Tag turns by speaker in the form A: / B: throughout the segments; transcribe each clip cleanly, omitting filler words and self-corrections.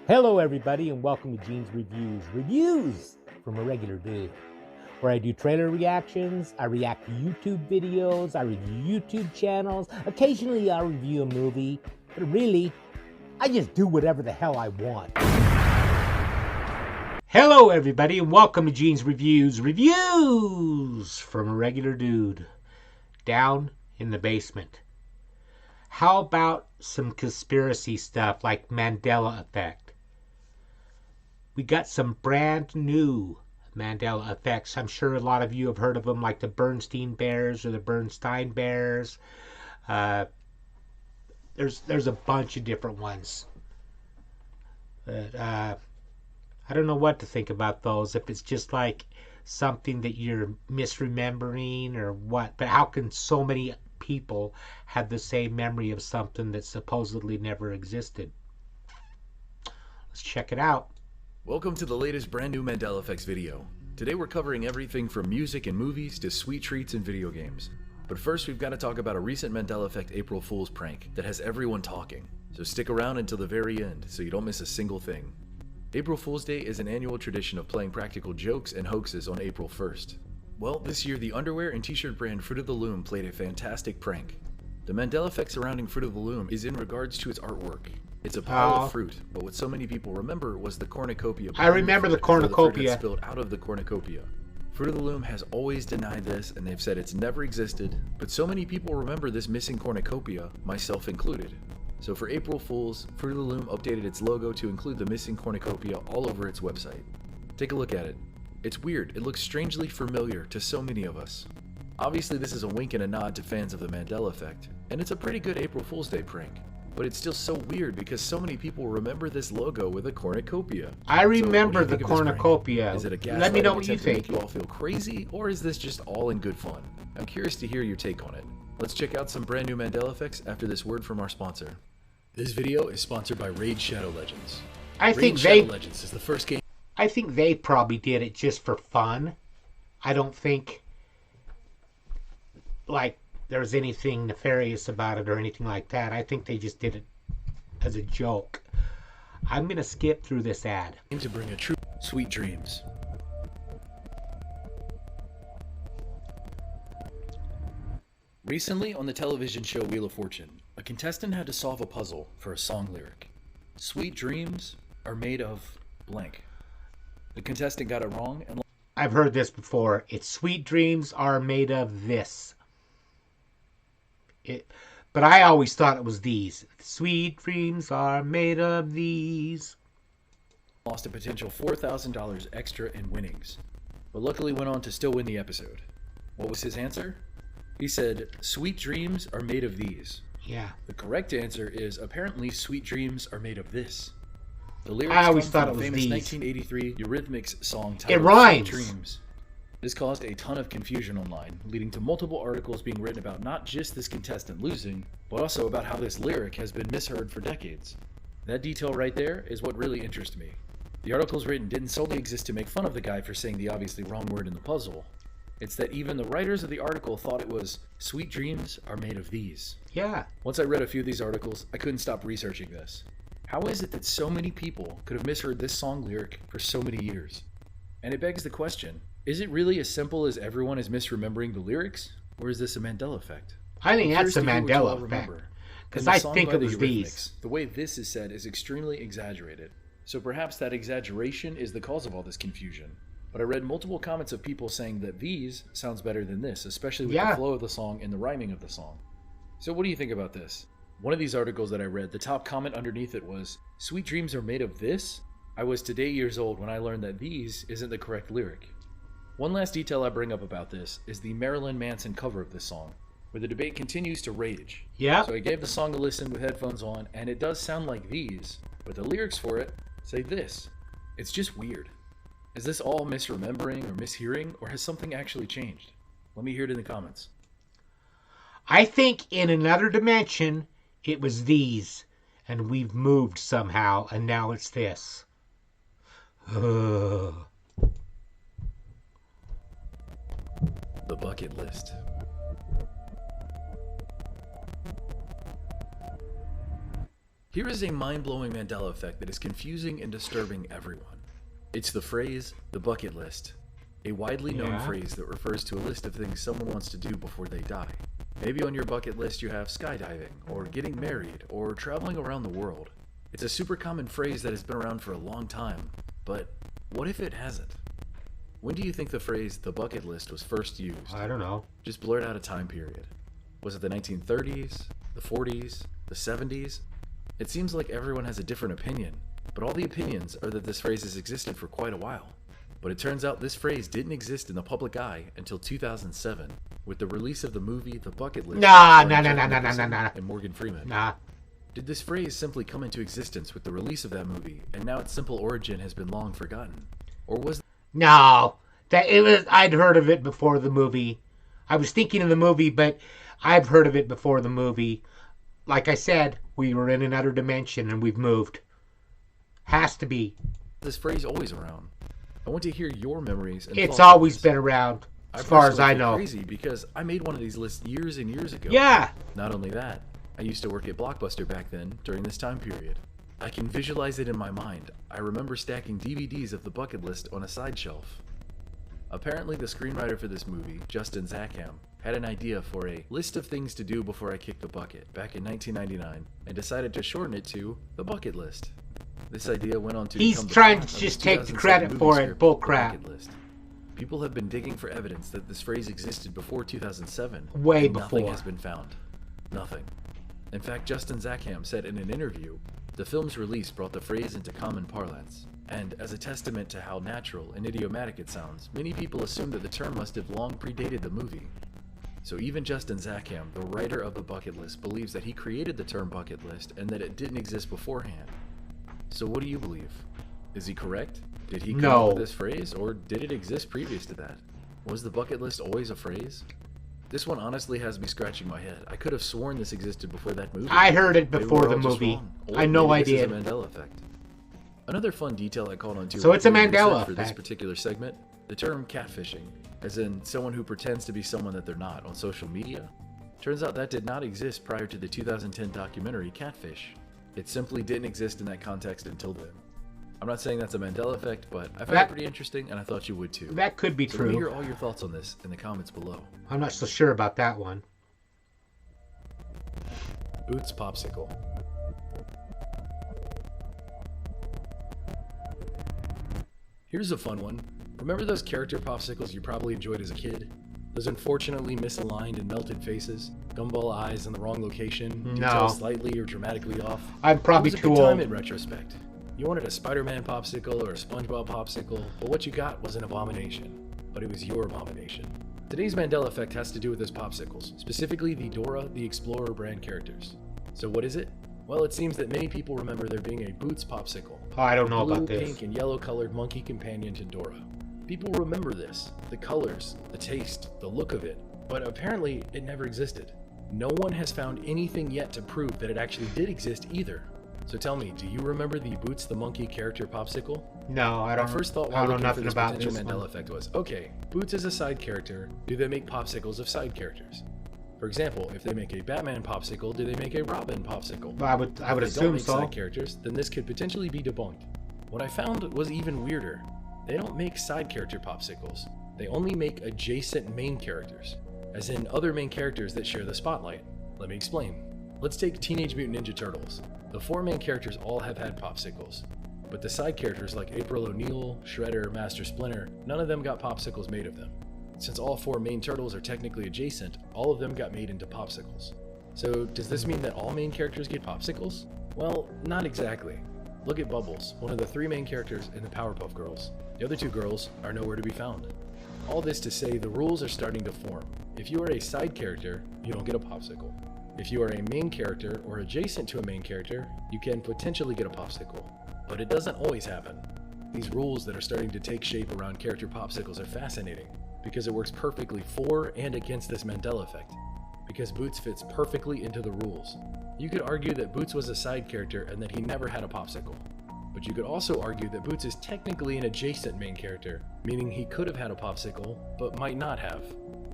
A: Hello, everybody, and welcome to Gene's Reviews. Reviews from a regular dude, where I do trailer reactions, I react to YouTube videos, I review YouTube channels. Occasionally, I'll review a movie, but really, I just do whatever the hell I want. Hello, everybody, and welcome to Gene's Reviews. Reviews from a regular dude down in the basement. How about some conspiracy stuff like Mandela effect? We got some brand new Mandela effects. I'm sure a lot of you have heard of them, like the Bernstein Bears or the Bernstein Bears. There's a bunch of different ones. But I don't know what to think about those. If it's just like something that you're misremembering or what. But how can so many people have the same memory of something that supposedly never existed? Let's check it out.
B: Welcome to the latest brand new Mandela Effects video. Today we're covering everything from music and movies to sweet treats and video games. But first we've got to talk about a recent Mandela Effect April Fool's prank that has everyone talking. So stick around until the very end so you don't miss a single thing. April Fool's Day is an annual tradition of playing practical jokes and hoaxes on April 1st. Well, this year the underwear and t-shirt brand Fruit of the Loom played a fantastic prank. The Mandela effect surrounding Fruit of the Loom is in regards to its artwork. It's a pile of fruit, but what so many people remember was the cornucopia.
A: I remember the cornucopia.
B: The spilled out of the cornucopia. Fruit of the Loom has always denied this, and they've said it's never existed, but so many people remember this missing cornucopia, myself included. So for April Fools, Fruit of the Loom updated its logo to include the missing cornucopia all over its website. Take a look at it. It's weird, it looks strangely familiar to so many of us. Obviously this is a wink and a nod to fans of the Mandela effect, and it's a pretty good April Fool's Day prank. But it's still so weird because so many people remember this logo with a cornucopia.
A: I remember the cornucopia.
B: Is it a gaslighting
A: Let me know what you think.
B: To make you all feel crazy, or is this just all in good fun? I'm curious to hear your take on it. Let's check out some brand new Mandela effects after this word from our sponsor. This video is sponsored by Raid Shadow Legends. Shadow Legends is the first game.
A: I think they probably did it just for fun. I don't think like there's anything nefarious about it or anything like that. I think they just did it as a joke. I'm going to skip through this ad.
B: To bring a true sweet dreams. Recently on the television show Wheel of Fortune, a contestant had to solve a puzzle for a song lyric. Sweet dreams are made of blank. The contestant got it wrong and
A: I've heard this before. It's sweet dreams are made of this. But I always thought it was these. Sweet dreams are made of these.
B: Lost a potential $4,000 extra in winnings, but luckily went on to still win the episode. What was his answer? He said, sweet dreams are made of these.
A: Yeah.
B: The correct answer is apparently sweet dreams are made of this. The lyrics
A: I always
B: come
A: thought
B: from
A: it was
B: the famous
A: these.
B: 1983 Eurythmics song titled
A: It rhymes.
B: Sweet Dreams. This caused a ton of confusion online, leading to multiple articles being written about not just this contestant losing, but also about how this lyric has been misheard for decades. That detail right there is what really interests me. The articles written didn't solely exist to make fun of the guy for saying the obviously wrong word in the puzzle. It's that even the writers of the article thought it was, sweet dreams are made of these.
A: Yeah.
B: Once I read a few of these articles, I couldn't stop researching this. How is it that so many people could have misheard this song lyric for so many years? And it begs the question, is it really as simple as everyone is misremembering the lyrics? Or is this a Mandela effect?
A: I think that's the Mandela effect. Because I think it was these.
B: The way this is said is extremely exaggerated. So perhaps that exaggeration is the cause of all this confusion. But I read multiple comments of people saying that these sounds better than this, especially with the flow of the song and the rhyming of the song. So what do you think about this? One of these articles that I read, the top comment underneath it was, sweet dreams are made of this? I was today years old when I learned that these isn't the correct lyric. One last detail I bring up about this is the Marilyn Manson cover of this song, where the debate continues to rage.
A: Yeah.
B: So I gave the song a listen with headphones on, and it does sound like these, but the lyrics for it say this. It's just weird. Is this all misremembering or mishearing, or has something actually changed? Let me hear it in the comments.
A: I think in another dimension, it was these, and we've moved somehow, and now it's this.
B: The bucket list. Here is a mind-blowing Mandela effect that is confusing and disturbing everyone. It's the phrase, the bucket list. A widely known phrase that refers to a list of things someone wants to do before they die. Maybe on your bucket list you have skydiving, or getting married, or traveling around the world. It's a super common phrase that has been around for a long time, but what if it hasn't? When do you think the phrase, the bucket list, was first used?
A: I don't know.
B: Just blurt out a time period. Was it the 1930s, the 40s, the 70s? It seems like everyone has a different opinion, but all the opinions are that this phrase has existed for quite a while. But it turns out this phrase didn't exist in the public eye until 2007, with the release of the movie The Bucket List and Morgan Freeman. Did this phrase simply come into existence with the release of that movie, and now its simple origin has been long forgotten? Or was...
A: No, I'd heard of it before the movie. I was thinking of the movie, but I've heard of it before the movie. Like I said, we were in another dimension and we've moved. Has to be.
B: This phrase always around. I want to hear your memories. And
A: it's always been around, as far as I know.
B: Crazy because I made one of these lists years and years ago.
A: Yeah.
B: Not only that, I used to work at Blockbuster back then during this time period. I can visualize it in my mind. I remember stacking DVDs of the bucket list on a side shelf. Apparently, the screenwriter for this movie, Justin Zackham, had an idea for a list of things to do before I kicked the bucket back in 1999 and decided to shorten it to the bucket list. This idea went on to
A: He's
B: become
A: trying to just take the credit for it. Bullcrap.
B: People have been digging for evidence that this phrase existed before 2007.
A: Way before.
B: Nothing has been found. Nothing. In fact, Justin Zackham said in an interview, the film's release brought the phrase into common parlance. And as a testament to how natural and idiomatic it sounds, many people assume that the term must have long predated the movie. So even Justin Zackham, the writer of The Bucket List, believes that he created the term bucket list and that it didn't exist beforehand. So what do you believe? Is he correct? Did he come up with this phrase, or did it exist previous to that? Was the bucket list always a phrase? This one honestly has me scratching my head. I could have sworn this existed before that movie.
A: I heard it before the movie. I know I did.
B: This is a Mandela effect. Another fun detail I caught on to.
A: So it's a Mandela effect.
B: For this particular segment, the term catfishing, as in someone who pretends to be someone that they're not on social media. Turns out that did not exist prior to the 2010 documentary Catfish. It simply didn't exist in that context until then. I'm not saying that's a Mandela effect, but I found it pretty interesting, and I thought you would too.
A: That could be true.
B: Let me hear all your thoughts on this in the comments below.
A: I'm not so sure about that one.
B: Boots Popsicle. Here's a fun one. Remember those character popsicles you probably enjoyed as a kid? Those unfortunately misaligned and melted faces, gumball eyes in the wrong location, details slightly or dramatically off.
A: I'm probably too old.
B: Time in retrospect. You wanted a Spider-Man popsicle or a SpongeBob popsicle, but what you got was an abomination. But it was your abomination. Today's Mandela effect has to do with those popsicles, specifically the Dora the Explorer brand characters. So what is it? Well, it seems that many people remember there being a Boots popsicle.
A: Oh, I don't know about
B: Blue,
A: this.
B: pink, and yellow colored monkey companion to Dora. People remember this, the colors, the taste, the look of it, but apparently it never existed. No one has found anything yet to prove that it actually did exist either. So tell me, do you remember the Boots the Monkey character popsicle?
A: No, I don't.
B: My first thought while looking for this potential Mandela effect was, okay, Boots is a side character. Do they make popsicles of side characters? For example, if they make a Batman popsicle, do they make a Robin popsicle?
A: I would assume so.
B: If they don't make side characters, then this could potentially be debunked. What I found was even weirder. They don't make side character popsicles. They only make adjacent main characters, as in other main characters that share the spotlight. Let me explain. Let's take Teenage Mutant Ninja Turtles. The four main characters all have had popsicles, but the side characters like April O'Neil, Shredder, Master Splinter, none of them got popsicles made of them. Since all four main turtles are technically adjacent, all of them got made into popsicles. So does this mean that all main characters get popsicles? Well, not exactly. Look at Bubbles, one of the three main characters in the Powerpuff Girls. The other two girls are nowhere to be found. All this to say the rules are starting to form. If you are a side character, you don't get a popsicle. If you are a main character or adjacent to a main character, you can potentially get a popsicle. But it doesn't always happen. These rules that are starting to take shape around character popsicles are fascinating, because it works perfectly for and against this Mandela effect, because Boots fits perfectly into the rules. You could argue that Boots was a side character and that he never had a popsicle. But you could also argue that Boots is technically an adjacent main character, meaning he could have had a popsicle, but might not have.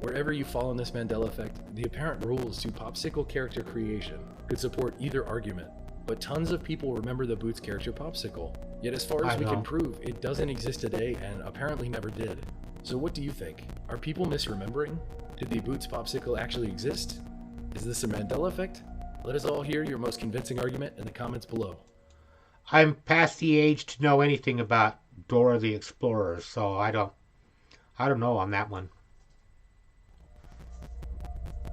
B: Wherever you fall in this Mandela effect, the apparent rules to popsicle character creation could support either argument. But tons of people remember the Boots character Popsicle. Yet as far as we can prove, it doesn't exist today and apparently never did. So what do you think? Are people misremembering? Did the Boots Popsicle actually exist? Is this a Mandela effect? Let us all hear your most convincing argument in the comments below.
A: I'm past the age to know anything about Dora the Explorer, so I don't know on that one.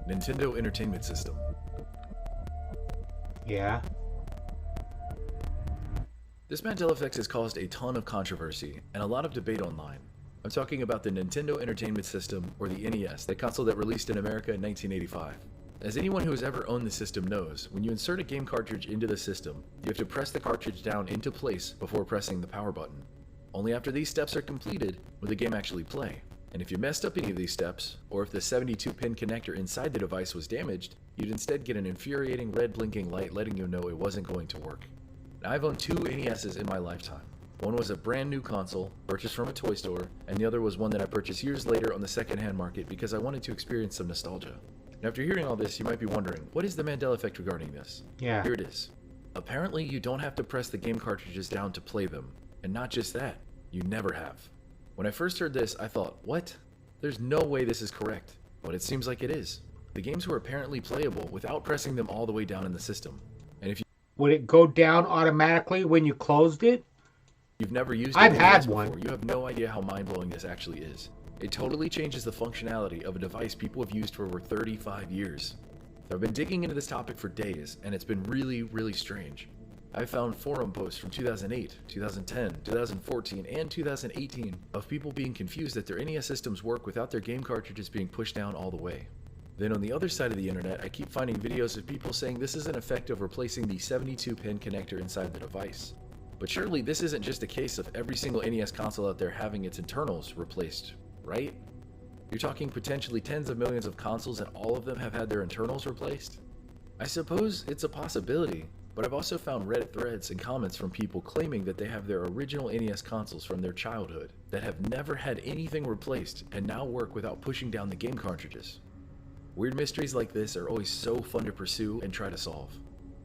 B: Nintendo Entertainment System.
A: Yeah.
B: This Mandela effect has caused a ton of controversy and a lot of debate online. I'm talking about the Nintendo Entertainment System, or the NES, the console that released in America in 1985. As anyone who has ever owned the system knows, when you insert a game cartridge into the system, you have to press the cartridge down into place before pressing the power button. Only after these steps are completed will the game actually play. And if you messed up any of these steps, or if the 72-pin connector inside the device was damaged, you'd instead get an infuriating red blinking light letting you know it wasn't going to work. Now, I've owned two NESs in my lifetime. One was a brand new console, purchased from a toy store, and the other was one that I purchased years later on the secondhand market because I wanted to experience some nostalgia. Now, after hearing all this, you might be wondering, what is the Mandela effect regarding this?
A: Yeah.
B: Here it is. Apparently, you don't have to press the game cartridges down to play them. And not just that, you never have. When I first heard this, I thought, what? There's no way this is correct. But it seems like it is. The games were apparently playable without pressing them all the way down in the system. And if
A: Would it go down automatically when you closed it?
B: you've never used
A: I've
B: it
A: had
B: before,
A: one.
B: you have no idea how mind-blowing this actually is. It totally changes the functionality of a device people have used for over 35 years. I've been digging into this topic for days, and it's been really strange. I found forum posts from 2008, 2010, 2014, and 2018 of people being confused that their NES systems work without their game cartridges being pushed down all the way. Then on the other side of the internet, I keep finding videos of people saying this is an effect of replacing the 72-pin connector inside the device. But surely this isn't just a case of every single NES console out there having its internals replaced, right? You're talking potentially tens of millions of consoles and all of them have had their internals replaced? I suppose it's a possibility, but I've also found Reddit threads and comments from people claiming that they have their original NES consoles from their childhood that have never had anything replaced and now work without pushing down the game cartridges. Weird mysteries like this are always so fun to pursue and try to solve.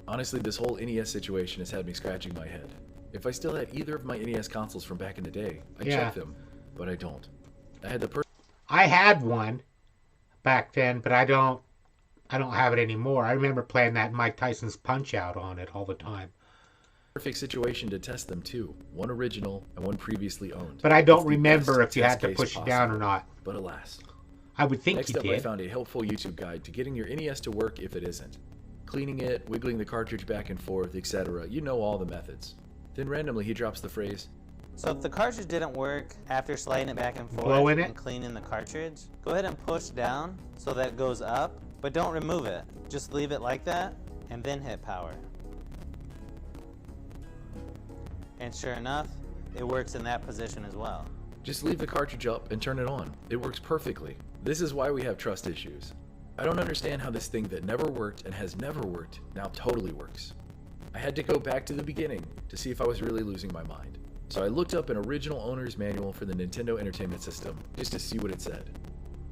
B: Honestly, this whole NES situation has had me scratching my head. If I still had either of my NES consoles from back in the day, I'd check them, but I don't.
A: I had one back then, but I don't have it anymore. I remember playing that Mike Tyson's Punch-Out on it all the time.
B: Perfect situation to test them too. One original and one previously owned.
A: But I don't remember if you had to push it down or not.
B: But alas.
A: I would think
B: Next
A: you
B: up,
A: did.
B: I found a helpful YouTube guide to getting your NES to work if it isn't. Cleaning it, wiggling the cartridge back and forth, etc. You know all the methods. Then randomly he drops the phrase,
C: so if the cartridge didn't work after sliding it back and forth and cleaning the cartridge, go ahead and push down so that it goes up, but don't remove it. Just leave it like that and then hit power. And sure enough, it works in that position as well.
B: Just leave the cartridge up and turn it on. It works perfectly. This is why we have trust issues. I don't understand how this thing that never worked and has never worked now totally works. I had to go back to the beginning to see if I was really losing my mind. So I looked up an original owner's manual for the Nintendo Entertainment System just to see what it said.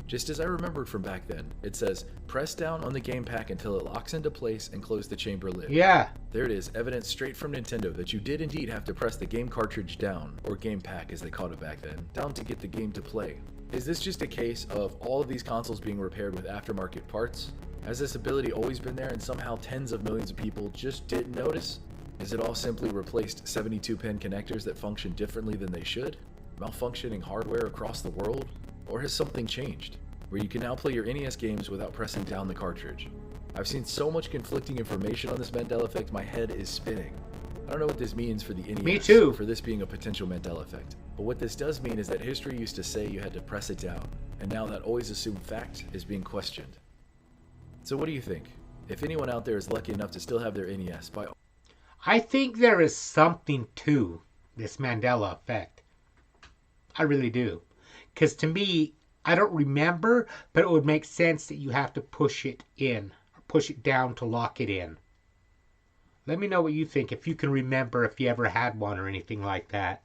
B: Just as I remembered from back then, it says, press down on the game pack until it locks into place and close the chamber lid.
A: Yeah.
B: There it is, evidence straight from Nintendo that you did indeed have to press the game cartridge down, or game pack as they called it back then, down to get the game to play. Is this just a case of all of these consoles being repaired with aftermarket parts? Has this ability always been there and somehow tens of millions of people just didn't notice? Is it all simply replaced 72-pin connectors that function differently than they should? Malfunctioning hardware across the world? Or has something changed, where you can now play your NES games without pressing down the cartridge? I've seen so much conflicting information on this Mandela effect, my head is spinning. I don't know what this means for the NES.
A: Me too.
B: For this being a potential Mandela effect. But what this does mean is that history used to say you had to press it down, and now that always assumed fact is being questioned. So what do you think? If anyone out there is lucky enough to still have their NES,
A: I think there is something to this Mandela effect. I really do. Because to me, I don't remember, but it would make sense that you have to push it in, or push it down to lock it in. Let me know what you think, if you can remember if you ever had one or anything like that.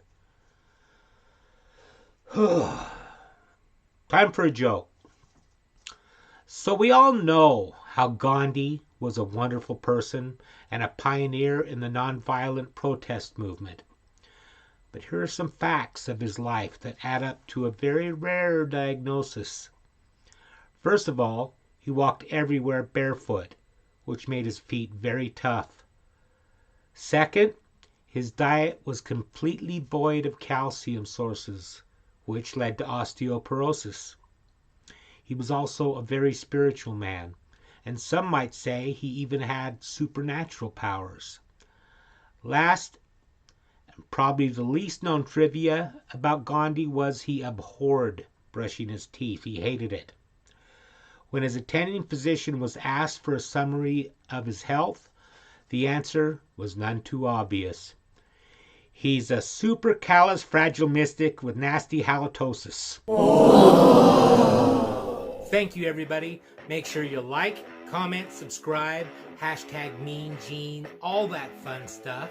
A: Time for a joke. So we all know how Gandhi was a wonderful person and a pioneer in the nonviolent protest movement. But here are some facts of his life that add up to a very rare diagnosis. First of all, he walked everywhere barefoot, which made his feet very tough. Second, his diet was completely void of calcium sources, which led to osteoporosis. He was also a very spiritual man, and some might say he even had supernatural powers. Last, and probably the least known trivia about Gandhi was he abhorred brushing his teeth. He hated it. When his attending physician was asked for a summary of his health, the answer was none too obvious. He's a supercalifragilistic with nasty halitosis. Thank you, everybody. Make sure you like, comment, subscribe, hashtag Mean Gene, all that fun stuff.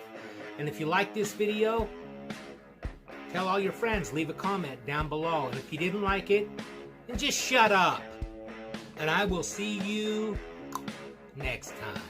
A: And if you like this video, tell all your friends, leave a comment down below. And if you didn't like it, then just shut up. And I will see you next time.